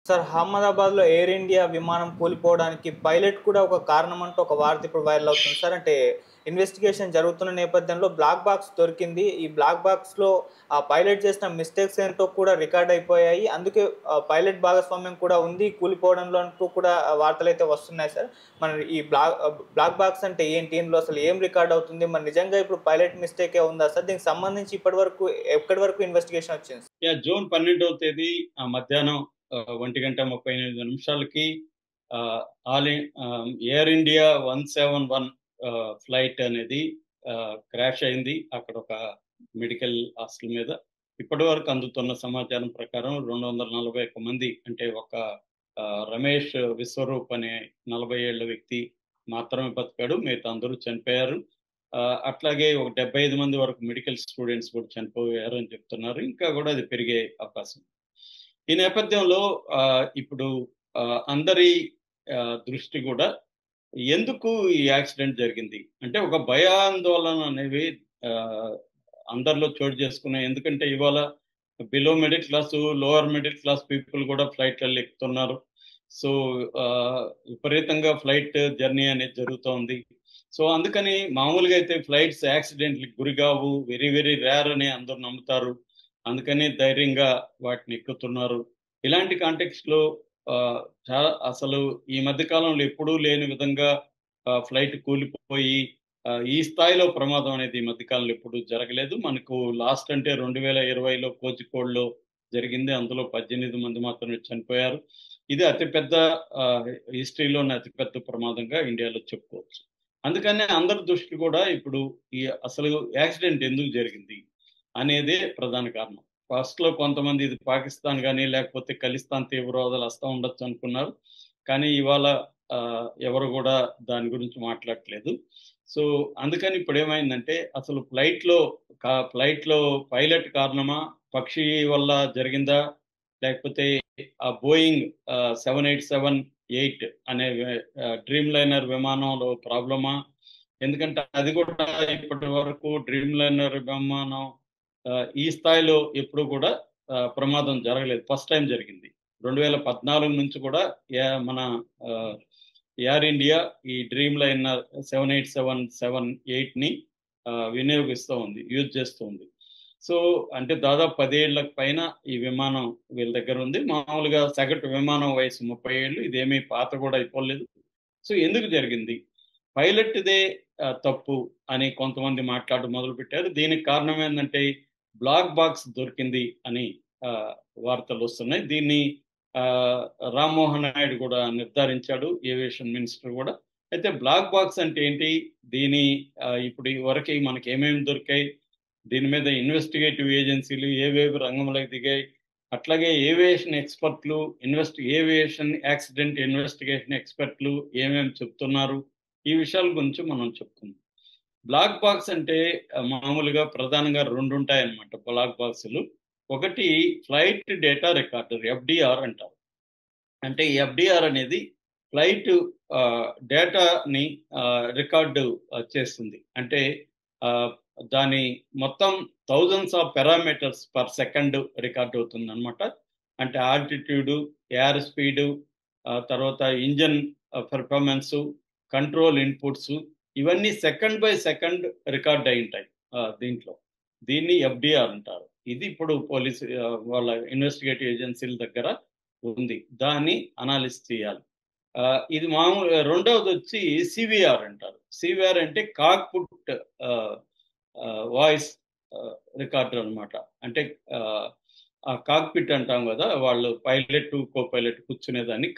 Sir, అహ్మదాబాద్‌లో air India విమానం కూలిపోవడానికి pilot కూడా ఒక కారణం అంటూ ఒక వార్త ఇప్పుడు వైరల్ అవుతుంది సార్. అంటే ఇన్వెస్టిగేషన్ జరుగుతున్న నేపథ్యంలో బ్లాక్ బాక్స్ దొరికింది. ఈ బ్లాక్ బాక్స్‌లో ఆ పైలట్ చేసిన మిస్టేక్స్ ఏంటో కూడా రికార్డ్ అయిపోయాయి. అందుకే పైలట్ భాగస్వామ్యం కూడా ఉంది కూలిపోవడంలో అంటూ కూడా వార్తలైతే వస్తున్నాయి సార్. మరి ఈ బ్లాక్ బాక్స్ అంటే ఏంటి? ఇందులో అసలు ఏం రికార్డ్ అవుతుంది? మరి నిజంగా ఇప్పుడు పైలట్ మిస్టేకే ఉందా సార్? దీనికి సంబంధించి ఇప్పటివరకు ఎక్కడి వరకు ఇన్వెస్టిగేషన్ వచ్చింది? జూన్ 12వ తేదీ మధ్యాహ్నం 1:38 ఆహ్, ఎయిర్ ఇండియా 171 ఫ్లైట్ అనేది క్రాష్ అయింది. అక్కడ ఒక మెడికల్ హాస్టల్ మీద. ఇప్పటివరకు అందుతున్న సమాచారం ప్రకారం 241 మంది అంటే ఒక రమేష్ విశ్వరూప్ అనే 40 ఏళ్ల వ్యక్తి మాత్రమే బతికాడు. మిగతా అందరూ చనిపోయారు. అట్లాగే ఒక 75 మంది వరకు మెడికల్ స్టూడెంట్స్ కూడా చనిపోయారు అని చెప్తున్నారు. ఇంకా కూడా అది పెరిగే అవకాశం. ఈ నేపథ్యంలో ఇప్పుడు అందరి దృష్టి కూడా ఎందుకు ఈ యాక్సిడెంట్ జరిగింది? అంటే ఒక భయాందోళన అనేవి ఆహ్, అందరిలో చోటు చేసుకున్నాయి. ఎందుకంటే ఇవాళ below middle class, lower middle class people కూడా ఫ్లైట్‌లలో ఎక్కుతున్నారు. సో, విపరీతంగా ఫ్లైట్ జర్నీ అనేది జరుగుతోంది. సో, అందుకని మామూలుగా అయితే ఫ్లైట్స్ యాక్సిడెంట్‌లకి గురిగావు. వెరీ, వెరీ రేర్ అని అందరూ నమ్ముతారు. అందుకని ధైర్యంగా వాటిని ఎక్కుతున్నారు. ఇలాంటి కాంటెక్స్ట్‌లో ఆహ్, అసలు ఈ మధ్య కాలంలో ఎప్పుడూ లేని విధంగా ఫ్లైట్ కూలిపోయి ఈ స్థాయిలో ప్రమాదం అనేది ఈ మధ్య కాలంలో ఎప్పుడూ జరగలేదు. మనకు లాస్ట్ అంటే 2020లో కోజికోడ్‌లో జరిగింది. అందులో 18 మంది మాత్రమే చనిపోయారు. ఇది అతిపెద్ద హిస్టరీలోనే అతిపెద్ద ప్రమాదంగా ఇండియాలో చెప్పుకోవచ్చు. అందుకనే అందరి దృష్టి కూడా ఇప్పుడు ఈ అసలు యాక్సిడెంట్ ఎందుకు జరిగింది అనేదే ప్రధాన కారణం. ఫస్ట్‌లో కొంతమంది ఇది పాకిస్తాన్ గాని, లేకపోతే ఖలిస్తాన్ తీవ్రవాదుల హస్తం ఉండొచ్చు అనుకున్నారు. కానీ ఇవాళ ఎవరు గూడా దాని గురించి మాట్లాడట్లేదు. సో, అందుకని ఇప్పుడేమైందంటే అసలు ఫ్లైట్‌లో పైలట్ కారణమా? పక్షి వల్ల జరిగిందా? లేకపోతే ఆ బోయింగ్ 787-8 అనే డ్రీమ్ లైనర్ విమానంలో ప్రాబ్లమా? ఎందుకంటే అది కూడా ఇప్పటి వరకు డ్రీమ్ లైనర్ విమానం ఈ స్థాయిలో ఎప్పుడు కూడా ప్రమాదం జరగలేదు. ఫస్ట్ టైమ్ జరిగింది. 2014 నుంచి కూడా మన ఆహ్, ఎయిర్ ఇండియా ఈ డ్రీమ్ లైనర్ 787-8ని వినియోగిస్తూ ఉంది. యూజ్ చేస్తూ ఉంది. సో, అంటే దాదాపు 10 ఏళ్లకు పైన ఈ విమానం వీళ్ళ దగ్గర ఉంది. మామూలుగా సగటు విమానం వయసు 30 ఏళ్ళు. ఇదేమీ పాత కూడా అయిపోలేదు. సో, ఎందుకు జరిగింది? పైలట్‌దే తప్పు అని కొంతమంది మాట్లాడడం మొదలుపెట్టారు. దీనికి కారణం ఏందంటే బ్లాక్ బాక్స్ దొరికింది అని ఆహ్, వార్తలొస్తున్నాయి. దీన్ని ఆహ్, రామ్మోహన్ నాయుడు కూడా నిర్ధారించాడు. ఏవియేషన్ మినిస్టర్ కూడా. అయితే బ్లాక్ బాక్స్ అంటే ఏంటి? దీని ఇప్పుడు వరకి మనకేమేమి దొరికాయి? దీని మీద ఇన్వెస్టిగేటివ్ ఏజెన్సీలు ఏవేవి రంగంలోకి దిగాయి? అట్లాగే ఏవియేషన్ ఎక్స్‌పర్ట్‌లు, ఏవియేషన్ యాక్సిడెంట్ ఇన్వెస్టిగేషన్ ఎక్స్‌పర్ట్‌లు ఏమేమి చెప్తున్నారు? ఈ విషయాల గురించి మనం చెప్పుకుందాం. బ్లాక్ బాక్స్ అంటే మామూలుగా ప్రధానంగా 2 ఉంటాయన్నమాట బ్లాక్ బాక్సులు. ఒకటి ఫ్లైట్ డేటా రికార్డర్ ఎఫ్‌డిఆర్ అంటారు. అంటే ఎఫ్‌డిఆర్ అనేది ఫ్లైట్ డేటాని రికార్డు చేస్తుంది. అంటే ఆహ్, దాని మొత్తం thousands of parameters per second record అవుతుందనమాట. అంటే ఆల్టిట్యూడు, ఎయిర్ స్పీడు, తర్వాత ఇంజిన్ పెర్ఫార్మన్సు, కంట్రోల్ ఇన్‌పుట్సు ఇవన్నీ సెకండ్ బై సెకండ్ రికార్డ్ అయ్యుంటాయి దీంట్లో. దీన్ని ఎఫ్‌డిఆర్ అంటారు. ఇది ఇప్పుడు పోలీసు వాళ్ళ ఇన్వెస్టిగేటివ్ ఏజెన్సీల దగ్గర ఉంది. దాన్ని అనాలిసిస్ చేయాలి. ఇది రెండవదొచ్చి సీవీఆర్ అంటారు. సీవీఆర్ అంటే కాక్‌పిట్ ఆహ్, వాయిస్ రికార్డర్ అన్నమాట. అంటే ఆ కాక్‌పిట్ అంటాం గదా! వాళ్ళు పైలట్, కో పైలట్ కూర్చునేదాన్ని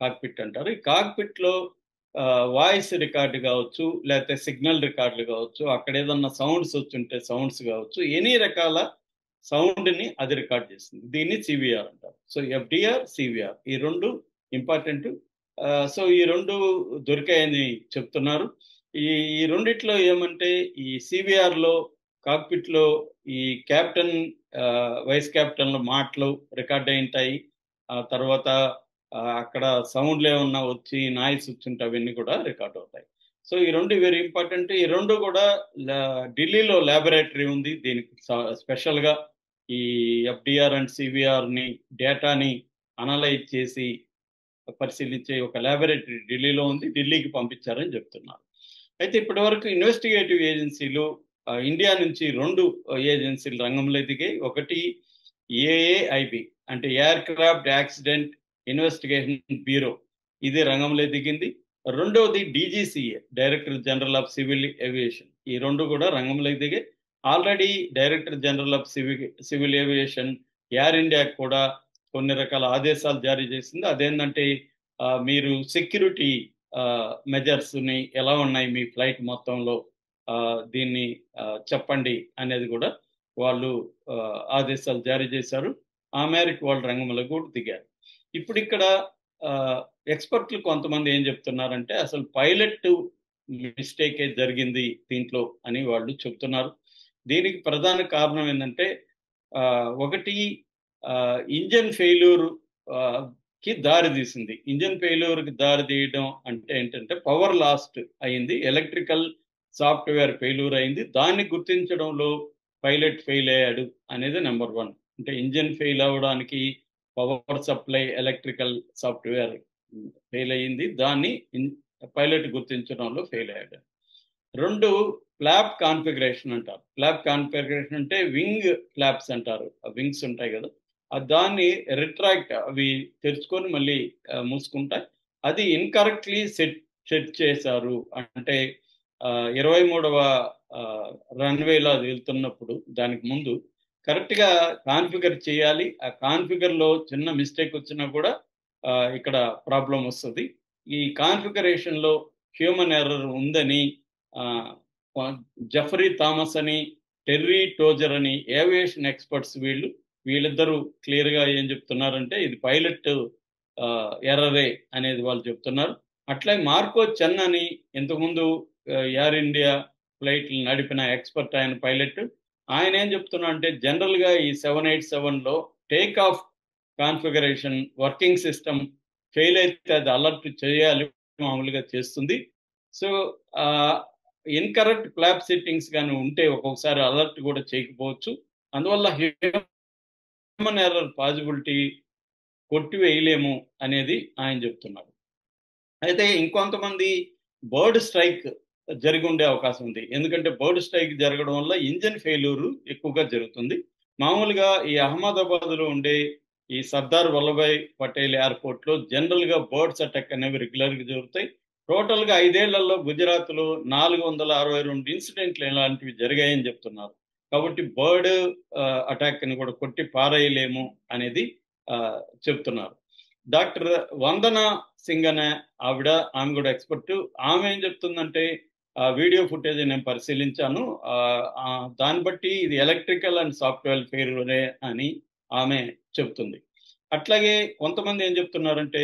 కాక్‌పిట్ అంటారు. ఈ కాక్‌పిట్‌లో వాయిస్ రికార్డ్ గావచ్చు, లేతే సిగ్నల్ రికార్డులు గావచ్చు, అక్కడేదన్నా సౌండ్స్ వచ్చుంటే సౌండ్స్ గావచ్చు, ఎనీ రకాల సౌండ్‌ని అది రికార్డ్ చేస్తుంది. దీన్ని సీవీఆర్ అంటారు. సో, ఎఫ్‌డిఆర్, సీవీఆర్ ఈ 2 ఇంపార్టెంటు. సో, ఈ 2 దొరికాయని చెప్తున్నారు. ఈ ఈ రెండిట్లో ఏమంటే ఈ సీవీఆర్‌లో కాక్‌పిట్‌లో ఈ కెప్టెన్ వైస్ కెప్టెన్‌ల మాటలు రికార్డ్ అయ్యుంటాయి. ఆ తర్వాత అక్కడ సౌండ్‌లేమన్నా వచ్చి నాయిస్ వచ్చుంటే అవన్నీ కూడా రికార్డ్ అవుతాయి. సో, ఈ 2 వెరీ ఇంపార్టెంట్. ఈ 2 కూడా లా ఢిల్లీలో లాబొరేటరీ ఉంది. దీనికి స్పెషల్‌గా ఈ ఎఫ్‌డిఆర్ అండ్ సీవీఆర్‌ని డేటాని అనలైజ్ చేసి పరిశీలించే ఒక ల్యాబొరేటరీ ఢిల్లీలో ఉంది, ఢిల్లీకి పంపించారని చెప్తున్నారు. అయితే ఇప్పటి వరకు ఇన్వెస్టిగేటివ్ ఏజెన్సీలు ఇండియా నుంచి 2 ఏజెన్సీలు రంగంలో దిగాయి. ఒకటి ఏఏఐబి అంటే aircraft accident investigation bureau, ఇది రంగంలో దిగింది. రెండవది DGCA, director general of civil aviation, ఈ 2 కూడా రంగంలో దిగాయి. Already director general of civil aviation Air ఇండియాకి కూడా కొన్ని రకాల ఆదేశాలు జారీ చేసింది. అదేంటంటే మీరు సెక్యూరిటీ మెజర్స్ని ఎలా ఉన్నాయి మీ ఫ్లైట్ మొత్తంలో, దీన్ని చెప్పండి అనేది కూడా వాళ్ళు ఆదేశాలు జారీ చేశారు. ఆ మేరకు వాళ్ళు రంగంలో కూడా దిగారు. ఇప్పుడు ఇక్కడ ఎక్స్పర్ట్లు కొంతమంది ఏం చెప్తున్నారంటే అసలు పైలట్ మిస్టేకే జరిగింది దీంట్లో అని వాళ్ళు చెప్తున్నారు. దీనికి ప్రధాన కారణం ఏంటంటే ఒకటి ఇంజన్ ఫెయిల్యూర్ కి దారి తీసింది. ఇంజన్ ఫెయిల్యూర్ కి దారి తీయడం అంటే ఏంటంటే పవర్ లాస్ట్ అయింది, ఎలక్ట్రికల్ సాఫ్ట్వేర్ ఫెయిల్యూర్ అయింది. దాన్ని గుర్తించడంలో పైలట్ ఫెయిల్ అయ్యాడు అనేది నెంబర్ 1. అంటే ఇంజన్ ఫెయిల్ అవ్వడానికి power supply electrical software fail అయ్యింది, దాన్ని పైలట్ గుర్తించడంలో ఫెయిల్ అయ్యాడు. 2, ఫ్లాప్ కాన్ఫిగరేషన్ అంటారు. ఫ్లాప్ కాన్ఫిగరేషన్ అంటే వింగ్ ఫ్లాప్స్ అంటారు, వింగ్స్ ఉంటాయి కదా, దాన్ని రిట్రాక్ట్, అవి తెరుచుకొని మళ్ళీ మూసుకుంటాయి. అది ఇన్కరెక్ట్లీ సెట్ చేశారు. అంటే 23వ రన్వేలో అది వెళ్తున్నప్పుడు దానికి ముందు కరెక్ట్గా కాన్ఫిగర్ చేయాలి. ఆ కాన్ఫిగర్లో చిన్న మిస్టేక్ వచ్చినా కూడా ఇక్కడ ప్రాబ్లం వస్తుంది. ఈ కాన్ఫిగరేషన్లో హ్యూమన్ ఎర్రర్ ఉందని జెఫ్రీ థామస్ అని, టెర్రీ టోజర్ అని ఏవియేషన్ ఎక్స్పర్ట్స్ వీళ్ళిద్దరూ క్లియర్గా ఏం చెప్తున్నారంటే ఇది పైలట్ ఎర్రరే అనేది వాళ్ళు చెప్తున్నారు. అట్లాగే మార్కో చెన్ అని ఇంతకుముందు ఎయిర్ ఇండియా ఫ్లైట్లు నడిపిన ఎక్స్పర్ట్, ఆయన పైలట్, ఆయన ఏం చెప్తున్నా అంటే జనరల్గా ఈ 787లో take off configuration working system fail అయితే అది అలర్ట్ చేయాలి, మామూలుగా చేస్తుంది. సో ఇన్కరెక్ట్ ఫ్లాప్ సెట్టింగ్స్ కానీ ఉంటే ఒక్కొక్కసారి అలర్ట్ కూడా చేయకపోవచ్చు. అందువల్ల హ్యూమన్ ఎర్రర్ పాసిబిలిటీ కొట్టివేయలేము అనేది ఆయన చెప్తున్నారు. అయితే ఇంకొంతమంది బర్డ్ స్ట్రైక్ జరిగి ఉండే అవకాశం ఉంది. ఎందుకంటే బర్డ్ స్ట్రైక్ జరగడం వల్ల ఇంజన్ ఫెయిల్యూర్ ఎక్కువగా జరుగుతుంది. మామూలుగా ఈ అహ్మదాబాద్లో ఉండే ఈ సర్దార్ వల్లభాయ్ పటేల్ ఎయిర్పోర్ట్లో జనరల్గా బర్డ్స్ అటాక్ అనేవి రెగ్యులర్గా జరుగుతాయి. టోటల్గా 5 ఏళ్లలో గుజరాత్లో 462 ఇన్సిడెంట్లు ఇలాంటివి జరిగాయని చెప్తున్నారు. కాబట్టి బర్డ్ అటాక్ని కూడా కొట్టి పారేయలేము అనేది చెప్తున్నారు. డాక్టర్ వందన సింగ్ అనే ఆమె కూడా ఎక్స్పర్ట్. ఆమె ఏం చెప్తుందంటే వీడియో ఫుటేజ్ నేను పరిశీలించాను, దాన్ని బట్టి ఇది ఎలక్ట్రికల్ అండ్ సాఫ్ట్వేర్ ఫెయిల్యూరే అని ఆమె చెప్తుంది. అట్లాగే కొంతమంది ఏం చెప్తున్నారంటే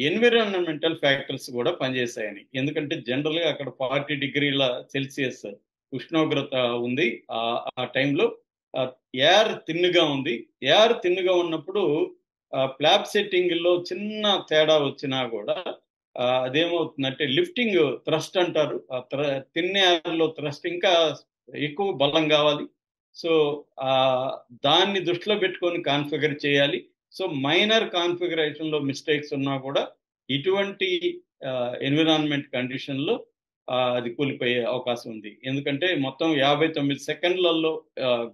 ఎన్విరాన్మెంటల్ ఫ్యాక్టర్స్ కూడా పనిచేశాయని. ఎందుకంటే జనరల్గా అక్కడ 40 డిగ్రీల సెల్సియస్ ఉష్ణోగ్రత ఉంది. ఆ టైంలో ఎయిర్ తిన్నుగా ఉంది. ఎయిర్ తిన్నుగా ఉన్నప్పుడు ఫ్లాప్ సెట్టింగ్లో చిన్న తేడా వచ్చినా కూడా అదేమవుతుందంటే లిఫ్టింగ్ థ్రస్ట్ అంటారు, తిన్న ఎయిర్లో థ్రస్ట్ ఇంకా ఎక్కువ బలం కావాలి. సో దాన్ని దృష్టిలో పెట్టుకొని కాన్ఫిగర్ చేయాలి. సో మైనర్ కాన్ఫిగరేషన్లో మిస్టేక్స్ ఉన్నా కూడా ఇటువంటి ఎన్విరాన్మెంట్ కండిషన్లో అది కూలిపోయే అవకాశం ఉంది. ఎందుకంటే మొత్తం 59 సెకండ్లలో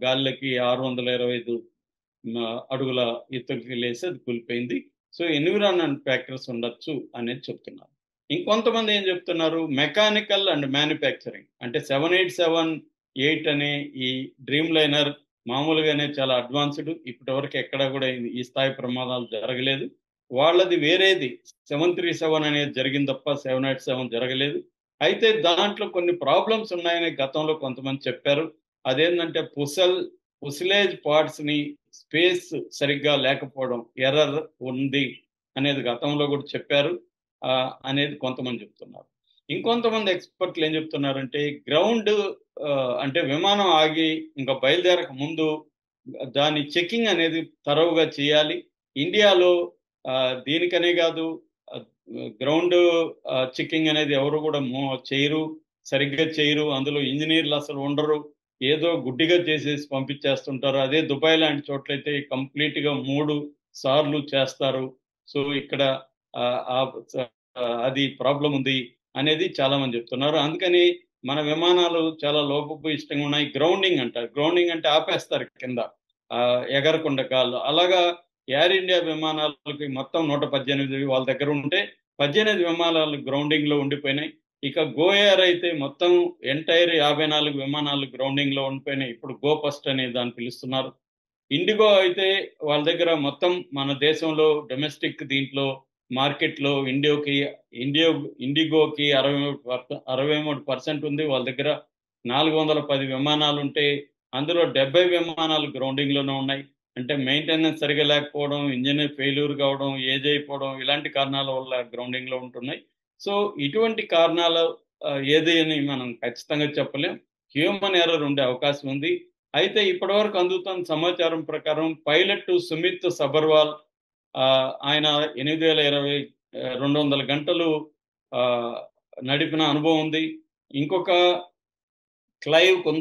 గాలిలోకి 625 అడుగుల ఎత్తుకి లేసి అది కూలిపోయింది. సో ఎన్విరాన్మెంట్ ఫ్యాక్టర్స్ ఉండొచ్చు అనేది చెప్తున్నారు. ఇంకొంతమంది ఏం చెప్తున్నారు, మెకానికల్ అండ్ మ్యానుఫ్యాక్చరింగ్. అంటే 787-8 అనే ఈ డ్రీమ్ లైనర్ మామూలుగానే చాలా అడ్వాన్స్డ్, ఇప్పటి వరకు ఎక్కడా కూడా ఈ స్థాయి ప్రమాదాలు జరగలేదు. వాళ్ళది వేరేది 737 అనేది జరిగింది తప్ప 787 జరగలేదు. అయితే దాంట్లో కొన్ని ప్రాబ్లమ్స్ ఉన్నాయని గతంలో కొంతమంది చెప్పారు. అదేంటంటే ఫుసిలేజ్ పార్ట్స్ని స్పేస్ సరిగ్గా లేకపోవడం, ఎర్రర్ ఉంది అనేది గతంలో కూడా చెప్పారు అనేది కొంతమంది చెప్తున్నారు. ఇంకొంతమంది ఎక్స్పర్ట్లు ఏం చెప్తున్నారంటే గ్రౌండ్ అంటే విమానం ఆగి ఇంకా బయలుదేరక ముందు దాని చెకింగ్ అనేది తరవుగా చేయాలి. ఇండియాలో దీనికనే కాదు, గ్రౌండ్ చెకింగ్ అనేది ఎవరు కూడా సరిగ్గా చేయరు. అందులో ఇంజనీర్లు అసలు ఉండరు, ఏదో గుడ్డిగా చేసేసి పంపించేస్తుంటారు. అదే దుబాయ్ లాంటి చోట్లయితే కంప్లీట్గా 3 సార్లు చేస్తారు. సో ఇక్కడ ఆ, ఆ, అది ప్రాబ్లం ఉంది అనేది చాలా మంది చెప్తున్నారు. అందుకని మన విమానాలు చాలా లోపభూయిష్టంగా ఉన్నాయి. గ్రౌండింగ్ అంటారు. గ్రౌండింగ్ అంటే ఆపేస్తారు కింద, ఆ, ఎగరకుండా గాల్లో. అలాగా ఎయిర్ ఇండియా విమానాలకి మొత్తం 118 వాళ్ళ దగ్గర ఉంటే 18 విమానాలు గ్రౌండింగ్ లో ఉండిపోయినాయి. ఇక గో ఎయిర్ అయితే మొత్తం ఎంటైర్ 54 విమానాలు గ్రౌండింగ్ లో ఉండిపోయినాయి. ఇప్పుడు గో ఫస్ట్ అనే దాన్ని పిలుస్తున్నారు. ఇండిగో అయితే వాళ్ళ దగ్గర మొత్తం మన దేశంలో డొమెస్టిక్ దీంట్లో మార్కెట్లో ఇండిగోకి 63% ఉంది. వాళ్ళ దగ్గర 410 విమానాలు ఉంటే అందులో 70 విమానాలు గ్రౌండింగ్ లోనే ఉన్నాయి. అంటే మెయింటెనెన్స్ సరిగా లేకపోవడం, ఇంజిన్ ఫెయిల్యూర్ కావడం, ఏజ్ అయిపోవడం, ఇలాంటి కారణాల వల్ల గ్రౌండింగ్ లో ఉంటున్నాయి. సో ఇటువంటి కారణాలు ఏది అని మనం ఖచ్చితంగా చెప్పలేం. హ్యూమన్ ఎర్రర్ ఉండే అవకాశం ఉంది. అయితే ఇప్పటివరకు అందుతున్న సమాచారం ప్రకారం పైలట్ సుమిత్ సబర్వాల్, ఆయన 8,020 200 గంటలు ఆ, నడిపిన అనుభవం ఉంది. ఇంకొక క్లైవ్ కుంద